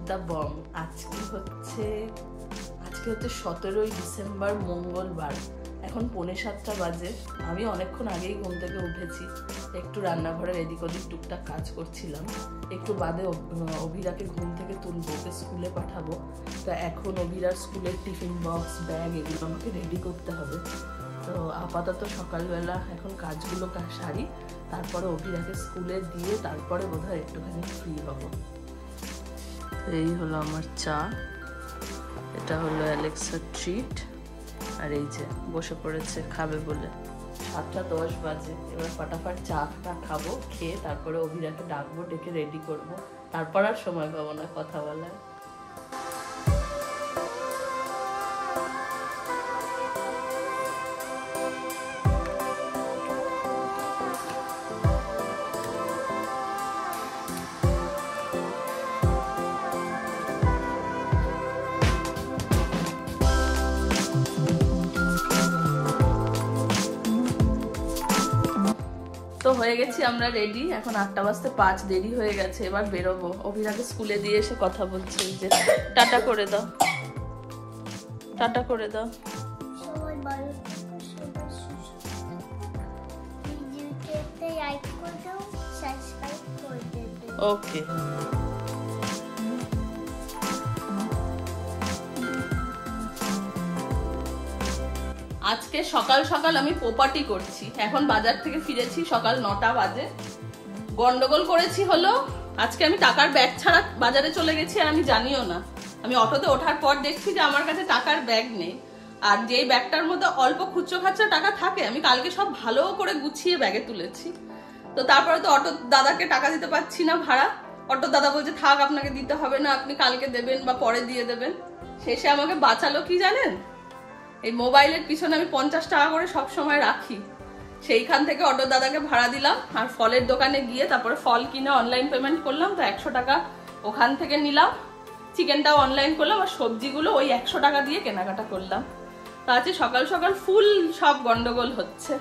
The bomb. আজকে হচ্ছে 17ই December, মঙ্গলবার। এখন 6:45 বাজে। আমি অনেকক্ষণ আগেই ঘুম থেকে উঠেছি, একটু রান্নাঘরের এদিক ওদিক টুকটাক কাজ করছিলাম। একটু বাদে অভিরাকে ঘুম থেকে তুলবো, ওকে স্কুলে পাঠাবো। তো এখন অভিরার স্কুলের টিফিন বক্স, ব্যাগ এগুলো আমাকে রেডি করতে হবে। তো আপাতত সকালবেলা এখন কাজগুলো সারি, তারপরে অভিরাকে স্কুলে দিয়ে তারপরে বোধহয় একটুখানি ফ্রি হব। এই হলো আমার চা, এটা হলো অ্যালেক্সার ট্রিট, আর এই যে বসে পড়েছে খাবে বলে। 7:10 বাজে। এবার ফটাফট চাটা খাবো, খেয়ে তারপরে অভিরাকে ডাকবো, ডেকে রেডি করবো। তারপর আর সময় পাবো না কথা বলার। তো হয়ে গেছি আমরা রেডি, এখন 8:05, দেরি হয়ে গেছে। এবার বেরোবো, অভিরাকে স্কুলে দিয়ে এসে কথা বলছে। যে টাটা করে দাও, টাটা করে দাও। ওকে। আজকে সকাল সকাল আমি পোপাটি করছি। এখন বাজার থেকে ফিরেছি, সকাল 9টা বাজে। গন্ডগোল করেছি হলো, আজকে আমি টাকার ব্যাগ ছাড়া বাজারে চলে গেছি, আর আমি জানিও না। আমি অটোতে ওঠার পর দেখছি যে আমার কাছে টাকার ব্যাগ নেই, আর যেই ব্যাগটার মধ্যে অল্প খুচরো খাচরা টাকা থাকে আমি কালকে সব ভালো করে গুছিয়ে ব্যাগে তুলেছি। তো তারপরে তো অটো দাদাকে টাকা দিতে পারছি না ভাড়া। অটো দাদা বলছে থাক, আপনাকে দিতে হবে না, আপনি কালকে দেবেন বা পরে দিয়ে দেবেন। শেষে আমাকে বাঁচালো কি জানেন, এই মোবাইলের পিছনে আমি 50 টাকা করে সব সময় রাখি, সেইখান থেকে অটো দাদাকে ভাড়া দিলাম। আর ফলের দোকানে গিয়ে তারপরে ফল কিনে অনলাইন পেমেন্ট করলাম, তো 100 টাকা ওখান থেকে নিলাম। চিকেনটাও অনলাইন করলাম, আর সবজিগুলো ওই 100 টাকা দিয়ে কেনাকাটা করলাম। তা আছে সকাল সকাল ফুল সব গন্ডগোল হচ্ছে।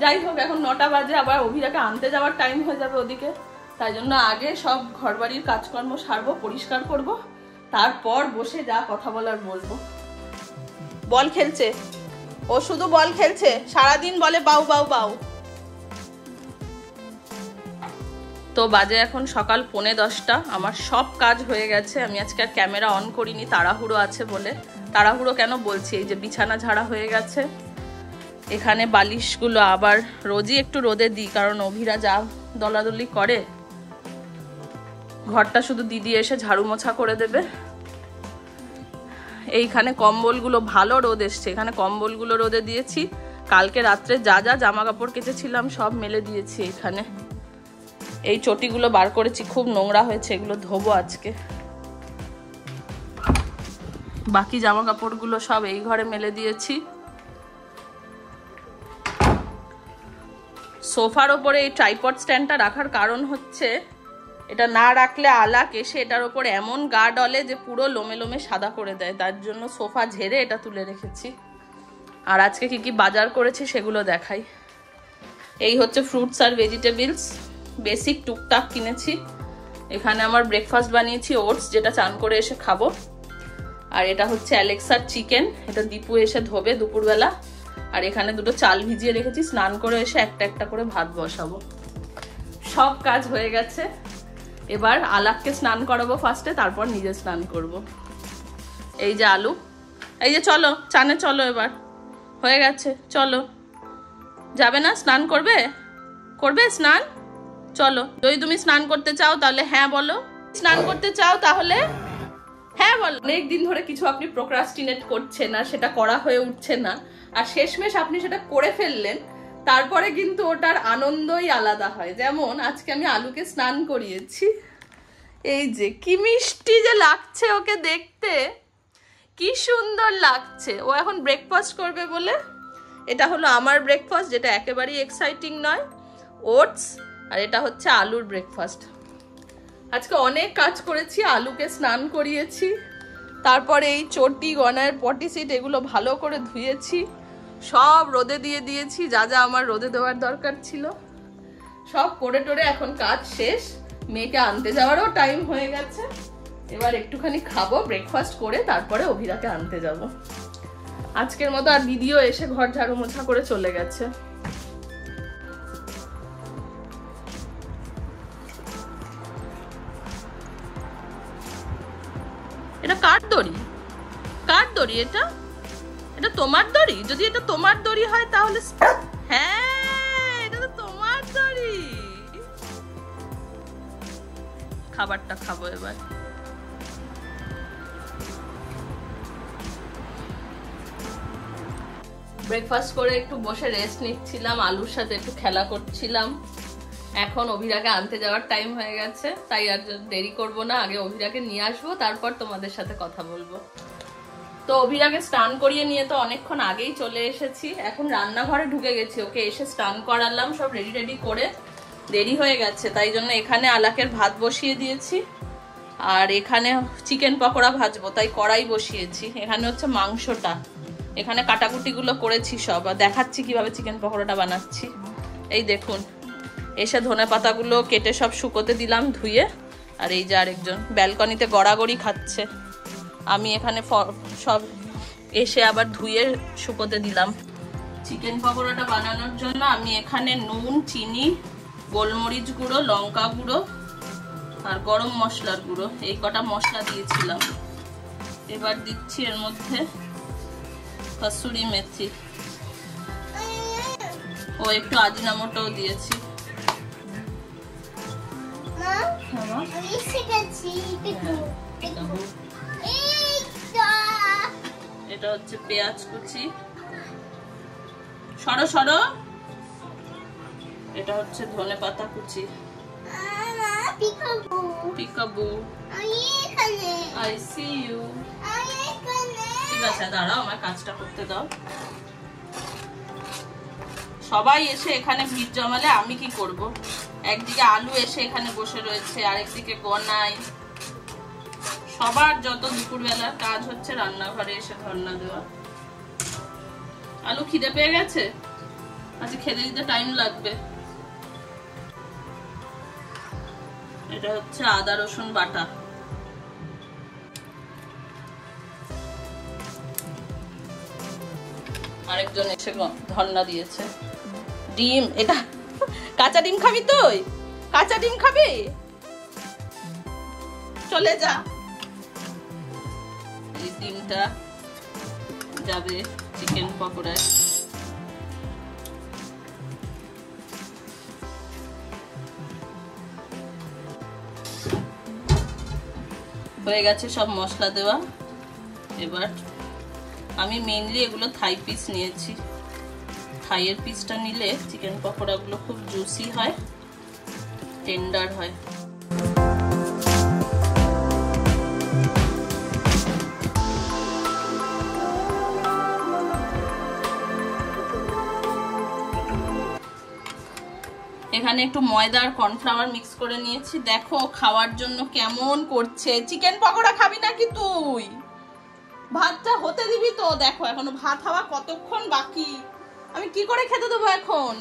যাই হোক, এখন 9টা বাজে, আবার অভিরাকে আনতে যাওয়ার টাইম হয়ে যাবে ওদিকে। তাই জন্য আগে সব ঘরবাড়ির কাজকর্ম সারবো, পরিষ্কার করব, তারপর বসে যা কথা বলার বলবো। বল খেলছে, ও শুধু বল খেলছে, সারাদিন বলে বাউ বাউ বাউ। তো বাজে এখন সকাল 9:45, আমার সব কাজ হয়ে গেছে। আমি আজকে আর ক্যামেরা অন করিনি, তাড়াহুড়ো আছে বলে। তাড়াহুড়ো কেন বলছি, এই যে বিছানা ঝাড়া হয়ে গেছে, এখানে বালিশগুলো আবার রোজই একটু রোদে দিই, কারণ অভিরা যা দলাদলি করে। ঘরটা শুধু দিদি এসে ঝাড়ু মোছা করে দেবে। এইখানে কম্বলগুলো ভালো রোদ এসছে, এখানে কম্বলগুলো রোদে দিয়েছি। কালকে রাত্রে যা যা জামা কাপড় কেচেছিলাম সব মেলে দিয়েছি এখানে। এই চটিগুলো বার করেছি, খুব নোংরা হয়েছে, এগুলো ধোবো আজকে। বাকি জামা কাপড়গুলো সব এই ঘরে মেলে দিয়েছি। সোফার ওপরে এই ট্রাইপড স্ট্যান্ডটা রাখার কারণ হচ্ছে, এটা না রাখলে আলাক এসে এটার ওপর এমন গা ডলে যে পুরো লোমে লোমে সাদা করে দেয়। তার জন্য সোফা ঝেড়ে এটা তুলে রেখেছি। আর আজকে কি কি বাজার করেছি সেগুলো দেখাই। এই হচ্ছে ফ্রুটস আর ভেজিটেবলস, বেসিক টুকটাক কিনেছি। এখানে আমার ব্রেকফাস্ট বানিয়েছি, ওটস, যেটা চান করে এসে খাবো। আর এটা হচ্ছে অ্যালেক্সার চিকেন, এটা দীপু এসে ধোবে দুপুরবেলা। আর এখানে দুটো চাল ভিজিয়ে রেখেছি, স্নান করে এসে একটা একটা করে ভাত বসাবো। সব কাজ হয়ে গেছে। এবার আলাককে স্নান করাবো ফার্স্টে, তারপর নিজে স্নান করব। এই যে আলু, এই যে চলো চানে চলো, এবার হয়ে গেছে, চলো। যাবে না, স্নান করবে? করবে স্নান? চলো। যদি তুমি স্নান করতে চাও তাহলে হ্যাঁ বলো, স্নান করতে চাও তাহলে হ্যাঁ বলো। অনেকদিন ধরে কিছু আপনি প্রোক্রাস্টিনেট করছেন আর সেটা করা হয়ে উঠছে না, আর শেষমেশ আপনি সেটা করে ফেললেন, তারপরে কিন্তু ওটার আনন্দই আলাদা হয়। যেমন আজকে আমি আলুকে স্নান করিয়েছি, এই যে কি মিষ্টি যে লাগছে ওকে দেখতে, কি সুন্দর লাগছে। ও এখন ব্রেকফাস্ট করবে বলে, এটা হলো আমার ব্রেকফাস্ট, যেটা একেবারেই এক্সাইটিং নয়, ওটস। আর এটা হচ্ছে আলুর ব্রেকফাস্ট। আজকে অনেক কাজ করেছি, আলুকে স্নান করিয়েছি, তারপরে এই চটি, গয়নার পটি সিট এগুলো ভালো করে ধুয়েছি, সব রোদে দিয়ে দিয়েছি, যা যা আমার রোদে দেওয়ার দরকার ছিল সব করে টোরে এখন কাজ শেষ। মেয়েকে আনতে যাওয়ারও টাইম হয়ে গেছে। এবার একটুখানি খাবো, ব্রেকফাস্ট করে তারপরে অভিরাকে আনতে যাব। আজকের মতো আর দিদিও এসে ঘর ঝাড়ু মোছা করে চলে গেছে। এটা কার দড়ি? কার দড়ি এটা? এটা তোমার দড়ি? যদি এটা তোমার দড়ি হয় তাহলে হ্যাঁ, এটা তো তোমার দড়ি। খাবারটা খাবো এবার। ব্রেকফাস্ট করে একটু বসে রেস্ট নিচ্ছিলাম, আলুর সাথে একটু খেলা করছিলাম। এখন অভিরাকে আনতে যাওয়ার টাইম হয়ে গেছে, তাই আর দেরি করব না, আগে অভিরাকে নিয়ে আসবো, তারপর তোমাদের সাথে কথা বলবো। তো অভিরাকে স্নান করিয়ে নিয়ে তো অনেকক্ষণ আগেই চলে এসেছি, এখন রান্নাঘরে ঢুকে গেছি। ওকে এসে স্নান করালাম, সব রেডি করে, দেরি হয়ে গেছে, তাই জন্য এখানে আলাকের ভাত বসিয়ে দিয়েছি, আর এখানে চিকেন পকোড়া ভাজবো, তাই কড়াই বসিয়েছি। এখানে হচ্ছে মাংসটা, এখানে কাটাকুটিগুলো করেছি সব, আর দেখাচ্ছি কিভাবে চিকেন পকোড়াটা বানাচ্ছি। এই দেখুন, এসে ধনে পাতাগুলো কেটে সব শুকোতে দিলাম ধুয়ে, আর এই যে আরেকজন ব্যালকনিতে গড়াগড়ি খাচ্ছে, আমি এখানে সব এসে আবার ধুয়ে শুকোতে দিলাম। চিকেন পকোড়াটা বানানোর জন্য আমি এখানে নুন, চিনি, গোলমরিচ গুঁড়ো, লঙ্কা গুঁড়ো আর গরম মশলার গুঁড়ো, এই কটা মশলা দিয়েছিলাম। এবার দিচ্ছি এর মধ্যে কসুরি মেথি, ও একটু আজিনামোটোও দিয়েছি। এটা হচ্ছে পেঁয়াজ কুচি, সরো সরো, এটা হচ্ছে ধনে পাতা কুচি, পিকাবু, আই সি ইউ। ঠিক আছে, দাঁড়াও, আমার কাজটা করতে দাও। সবাই এসে এখানে ভিড় জমালে আমি কি করব? একদিকে আলু এসে এখানে বসে রয়েছে, আরেকদিকে গনাই, সবার যত দুপুরবেলার কাজ হচ্ছে রান্নাঘরে এসে ধর্ণা দেওয়া। আলু খিদে পেয়ে গেছে, আজকে খেতে দিতে টাইম লাগবে। এটা হচ্ছে আদা রসুন বাটা, আরেকজন এসে ধর্ণা দিয়েছে। ডিম, এটা কাঁচা ডিম খাবি তুই? কাঁচা ডিম খাবি? চলে যা। এই ডিমটা যাবে চিকেন পকোড়ায়। হয়ে গেছে সব মশলা দেওয়া। এবার আমি মেইনলি এগুলো থাই পিস নিয়েছি, থাইয়ের পিসটা নিলে চিকেন পকোড়াগুলো খুব জুসি হয়, টেন্ডার হয়। এখানে একটু ময়দা আর কর্নফ্লাওয়ার মিক্স করে নিয়েছি। দেখো খাওয়ার জন্য কেমন করছে। চিকেন পকোড়া খাবি নাকি তুই? ভাতটা হতে দিবি তো? দেখো এখনো ভাত হওয়া কতক্ষণ বাকি, আমি কি করে খেতে দেবো এখন?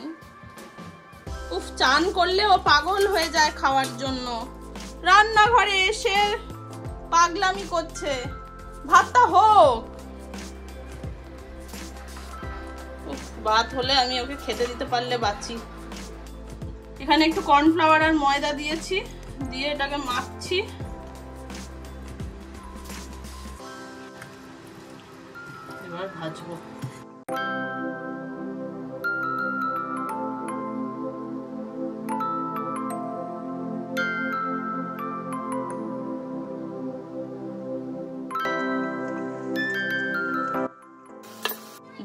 উফ, চান করলে ও পাগল হয়ে যায় খাওয়ার জন্য, রান্নাঘরে এসে পাগলামি করছে। ভাতটা হোক। উফ, ভাত হলে আমি ওকে খেতে দিতে পারলে বাঁচি। এখানে একটু কর্নফ্লাওয়ার আর ময়দা দিয়েছি, দিয়ে এটাকে মাখছি। এবার ভাজবো।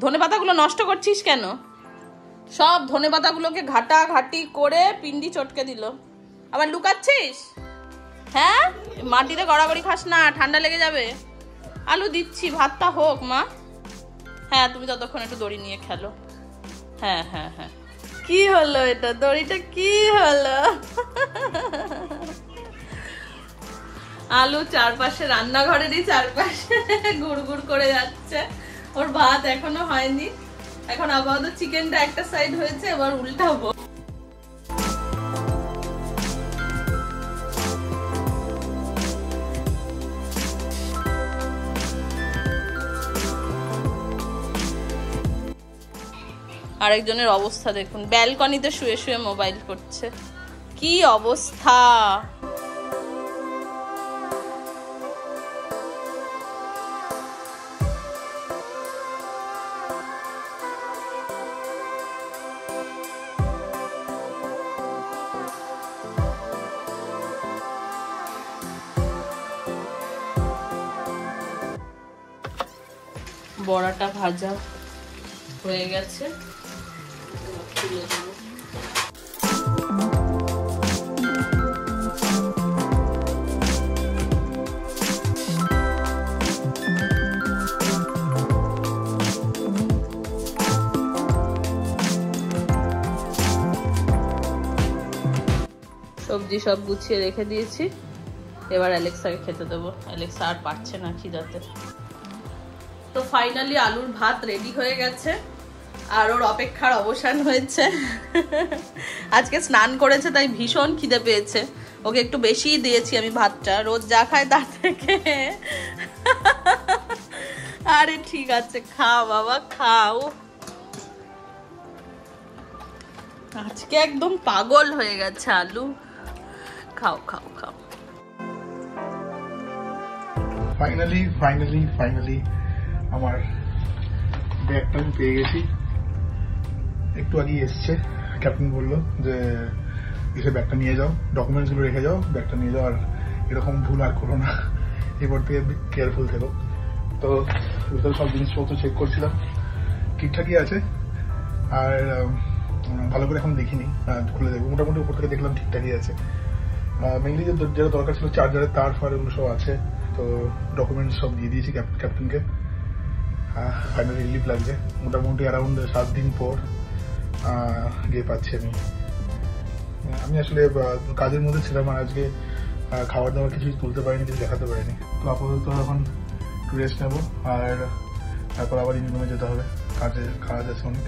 ধনেপাতাগুলো নষ্ট করছিস কেন? সব ধনেপাতাগুলোকে ঘাটাঘাটি করে পিন্ডি চটকে দিল। আবার লুকাচ্ছিস? হ্যাঁ, মাটিতে গড়াগড়ি খাস না, ঠান্ডা লেগে যাবে। আলু দিচ্ছি, ভাতটা হোক মা। হ্যাঁ, তুমি ততক্ষণ একটু দড়ি নিয়ে খেলো। হ্যাঁ হ্যাঁ হ্যাঁ, কি হলো এটা? দড়িটা কি হলো? আলু চারপাশে, রান্নাঘরেরই চারপাশে গুড় গুড় করে যাচ্ছে। ওর ভাত এখনো হয়নি, এখন আপাতত চিকেনটা একটা সাইড হয়েছে, এবার উল্টাবো। আরেকজনের অবস্থা দেখুন, ব্যালকনিতে শুয়ে শুয়ে মোবাইল করছে, কি অবস্থা। বড়াটা ভাজা হয়ে গেছে, তুলে দেব। সবজি সব গুছিয়ে রেখে দিয়েছি, এবার অ্যালেক্সাকে খেতে দেবো। অ্যালেক্সা আর পারছে না খিদাতে। তো ফাইনালি আলুর ভাত রেডি হয়ে গেছে, আর ওর অপেক্ষার অবসান হয়েছে। আজকে স্নান করেছে তাই ভীষণ খিদে পেয়েছে, ওকে একটু বেশিই দিয়েছি আমি ভাতটা, রোজ যা খায় তার থেকে। আরে ঠিক আছে, খাও বাবা খাও। আজকে একদম পাগল হয়ে গেছে আলু, খাও খাও খাও। ফাইনালি আমার ব্যাগটা আমি পেয়ে গেছি। একটু আগে এসছে, ক্যাপ্টেন বললো যে এসে ব্যাগটা নিয়ে যাও, ডকুমেন্টস গুলো রেখে যাও, ব্যাগটা নিয়ে যাও, আর এরকম ভুল আর করো না, এবার থেকে কেয়ারফুল থেকো। তো ভিতরে সব জিনিসপত্র চেক করছিলাম, ঠিকঠাকই আছে। আর ভালো করে এখন দেখিনি, খুলে দেখবো। মোটামুটি উপর থেকে দেখলাম ঠিকঠাকই আছে। মেইনলি যেটা দরকার ছিল, চার্জারের তার ফার এগুলো সব আছে। তো ডকুমেন্টস সব দিয়ে দিয়েছি ক্যাপ্টেনকে। ফাইনালি রিলিফ লাগছে, মোটামুটি অ্যারাউন্ড 7 দিন পর গিয়ে পাচ্ছি আমি আসলে কাজের মধ্যে ছিলাম, আর আজকে খাবার দাবার কিছুই তুলতে পারিনি, কিছু দেখাতে পারিনি। তো আপাতত এখন একটু রেস্ট নেবো, আর তারপর আবার ইঞ্জিন রুমে যেতে হবে, কাজ আছে অনেক।